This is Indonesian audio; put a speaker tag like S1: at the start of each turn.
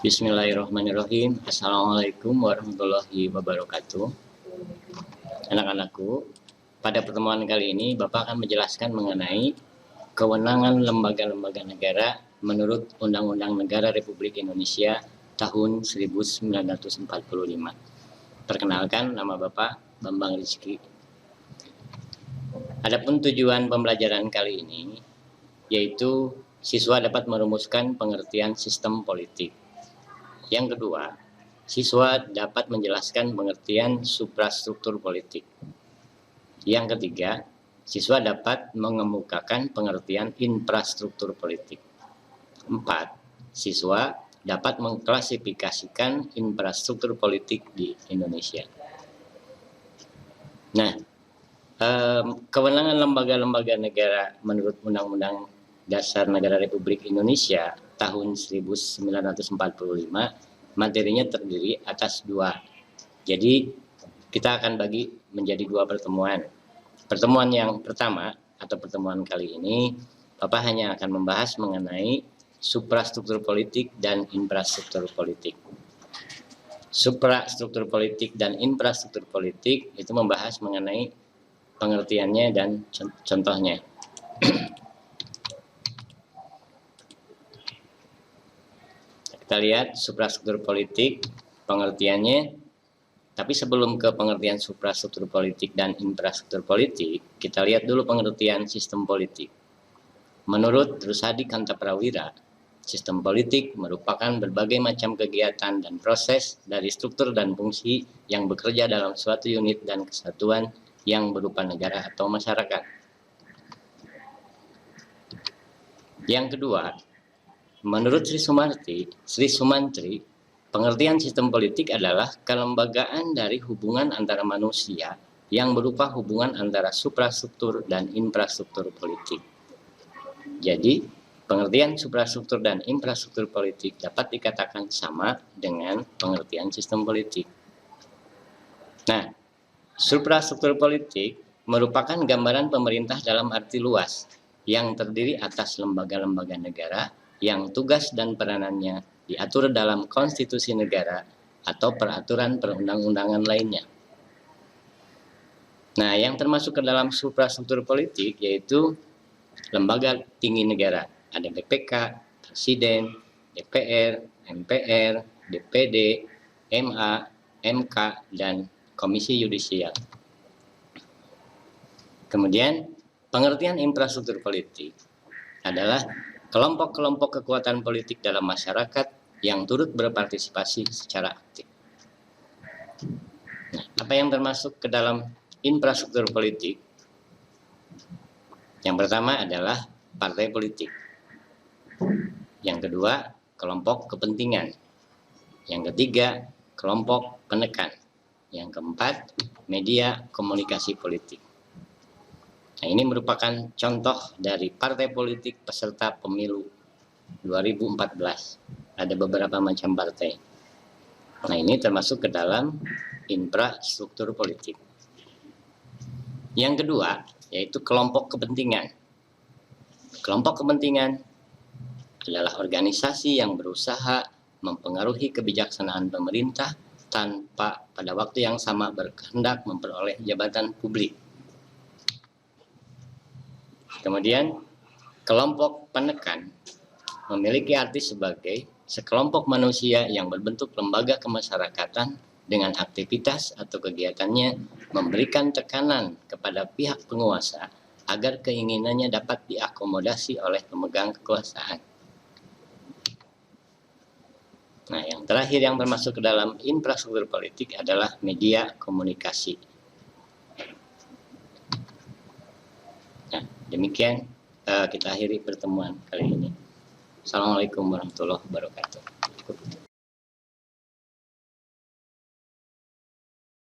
S1: Bismillahirrahmanirrahim. Assalamualaikum warahmatullahi wabarakatuh. Anak-anakku, pada pertemuan kali ini Bapak akan menjelaskan mengenai kewenangan lembaga-lembaga negara menurut Undang-Undang Negara Republik Indonesia tahun 1945. Perkenalkan, nama Bapak Bambang Rizky. Adapun tujuan pembelajaran kali ini yaitu siswa dapat merumuskan pengertian sistem politik. Yang kedua, siswa dapat menjelaskan pengertian suprastruktur politik. Yang ketiga, siswa dapat mengemukakan pengertian infrastruktur politik. 4. Siswa dapat mengklasifikasikan infrastruktur politik di Indonesia. Nah, kewenangan lembaga-lembaga negara menurut Undang-Undang Dasar Negara Republik Indonesia tahun 1945, materinya terdiri atas dua. Jadi kita akan bagi menjadi dua pertemuan. Pertemuan yang pertama atau pertemuan kali ini, Bapak hanya akan membahas mengenai suprastruktur politik dan infrastruktur politik. Suprastruktur politik dan infrastruktur politik itu membahas mengenai pengertiannya dan contohnya. Kita lihat suprastruktur politik, pengertiannya. Tapi sebelum ke pengertian suprastruktur politik dan infrastruktur politik, kita lihat dulu pengertian sistem politik. Menurut Rusadi Kantaprawira, sistem politik merupakan berbagai macam kegiatan dan proses dari struktur dan fungsi yang bekerja dalam suatu unit dan kesatuan yang berupa negara atau masyarakat. Yang kedua, menurut Sri Sumantri, pengertian sistem politik adalah kelembagaan dari hubungan antara manusia yang berupa hubungan antara suprastruktur dan infrastruktur politik. Jadi, pengertian suprastruktur dan infrastruktur politik dapat dikatakan sama dengan pengertian sistem politik. Nah, suprastruktur politik merupakan gambaran pemerintah dalam arti luas yang terdiri atas lembaga-lembaga negara yang tugas dan peranannya diatur dalam konstitusi negara atau peraturan perundang-undangan lainnya. Nah, yang termasuk ke dalam suprastruktur politik yaitu lembaga tinggi negara. Ada BPK, Presiden, DPR, MPR, DPD, MA, MK, dan Komisi Yudisial. Kemudian, pengertian infrastruktur politik adalah kelompok-kelompok kekuatan politik dalam masyarakat yang turut berpartisipasi secara aktif. Nah, apa yang termasuk ke dalam infrastruktur politik? Yang pertama adalah partai politik. Yang kedua, kelompok kepentingan. Yang ketiga, kelompok penekan. Yang keempat, media komunikasi politik. Nah, ini merupakan contoh dari partai politik peserta pemilu 2014. Ada beberapa macam partai. Nah, ini termasuk ke dalam infrastruktur politik. Yang kedua, yaitu kelompok kepentingan. Kelompok kepentingan adalah organisasi yang berusaha mempengaruhi kebijaksanaan pemerintah tanpa pada waktu yang sama berkehendak memperoleh jabatan publik. Kemudian, kelompok penekan memiliki arti sebagai sekelompok manusia yang berbentuk lembaga kemasyarakatan dengan aktivitas atau kegiatannya memberikan tekanan kepada pihak penguasa agar keinginannya dapat diakomodasi oleh pemegang kekuasaan. Nah, yang terakhir yang termasuk ke dalam infrastruktur politik adalah media komunikasi. Nah, demikian kita akhiri pertemuan kali ini. Assalamualaikum warahmatullahi wabarakatuh.